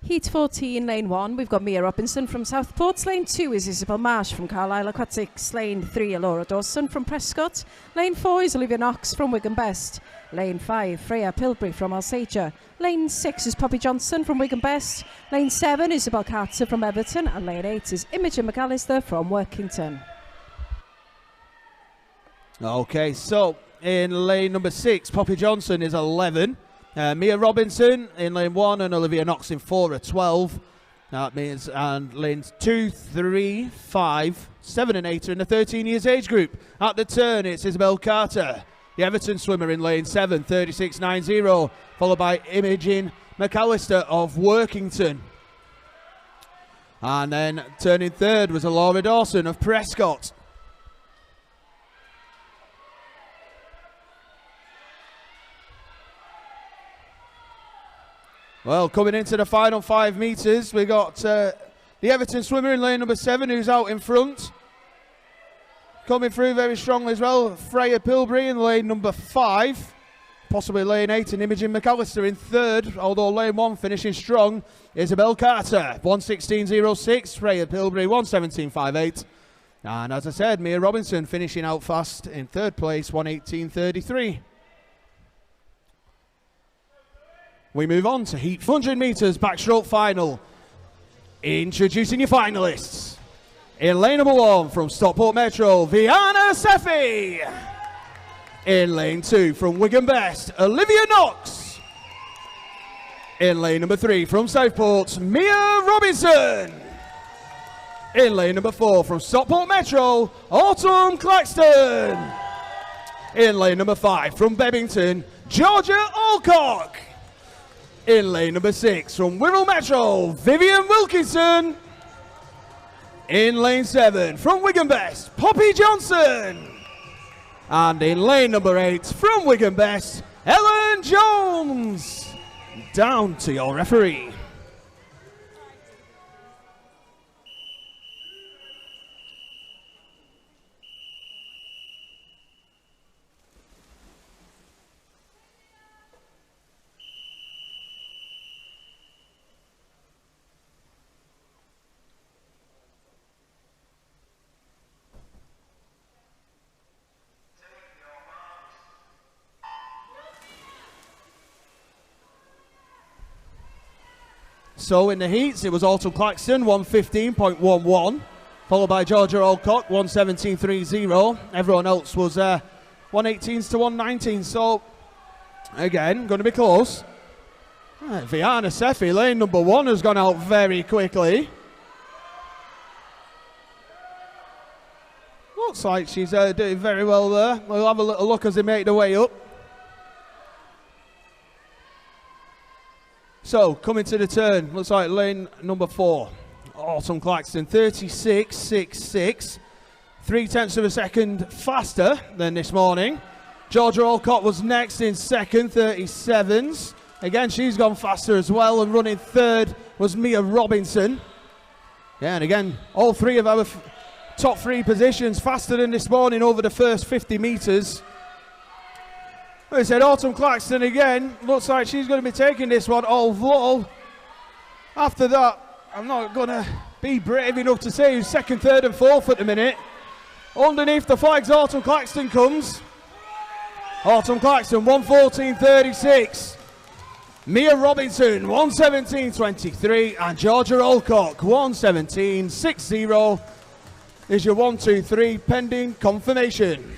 Heat 14, lane 1, we've got Mia Robinson from Southport. Lane 2 is Isabel Marsh from Carlisle Aquatics. Lane 3, Laura Dawson from Prescott. Lane 4 is Olivia Knox from Wigan Best. Lane 5, Freya Pilbury from Alsatia. Lane 6 is Poppy Johnson from Wigan Best. Lane 7, Isabel Carter from Everton. And lane 8 is Imogen McAllister from Workington. Okay, so in lane number 6, Poppy Johnson is 11. Mia Robinson in lane 1 and Olivia Knox in 4 are 12. That means, and lanes 2, 3, 5, 7 and 8 are in the 13 years age group. At the turn, it's Isabel Carter, the Everton swimmer in lane 7, 36.90, followed by Imogen McAllister of Workington. And then turning third was Laura Dawson of Prescott. Well, coming into the final 5 metres, we got the Everton swimmer in lane number 7, who's out in front. Coming through very strongly as well, Freya Pilbury in lane number 5. Possibly lane 8 and Imogen McAllister in third, although lane 1 finishing strong. Isabel Carter, 1:16.06. Freya Pilbury, 1:17.58. And as I said, Mia Robinson finishing out fast in third place, 1:18.33. We move on to heat 100 metres backstroke final. Introducing your finalists. In lane number 1 from Stockport Metro, Viana Sefi. In lane 2 from Wigan Best, Olivia Knox. In lane number 3 from Southport, Mia Robinson. In lane number 4 from Stockport Metro, Autumn Claxton. In lane number 5 from Bebington, Georgia Alcock. In lane number 6 from Wirral Metro, Vivian Wilkinson. In lane 7 from Wigan Best, Poppy Johnson. And in lane number 8 from Wigan Best, Ellen Jones. Down to your referee. So in the heats, it was Autumn Claxton, 1:15.11, followed by Georgia Alcock, 1:17.30. Everyone else was 1:18s to 1:19. So again, going to be close. Viana Sefi, lane number 1, has gone out very quickly. Looks like she's doing very well there. We'll have a little look as they make their way up. So, coming to the turn, looks like lane number 4, Autumn Claxton, 36.66, 0.3 of a second faster than this morning. Georgia Alcott was next in second, 37s. Again, she's gone faster as well, and running third was Mia Robinson. Yeah, and again, all 3 of our top 3 positions faster than this morning over the first 50 metres. Like I said, Autumn Claxton again, looks like she's going to be taking this one, although after that, I'm not going to be brave enough to say who's second, third and fourth at the minute. Underneath the flags, Autumn Claxton comes. Autumn Claxton, 1:14.36. Mia Robinson, 1:17.23. And Georgia Alcock, 1:17.60 is your 1, 2, 3 pending confirmation.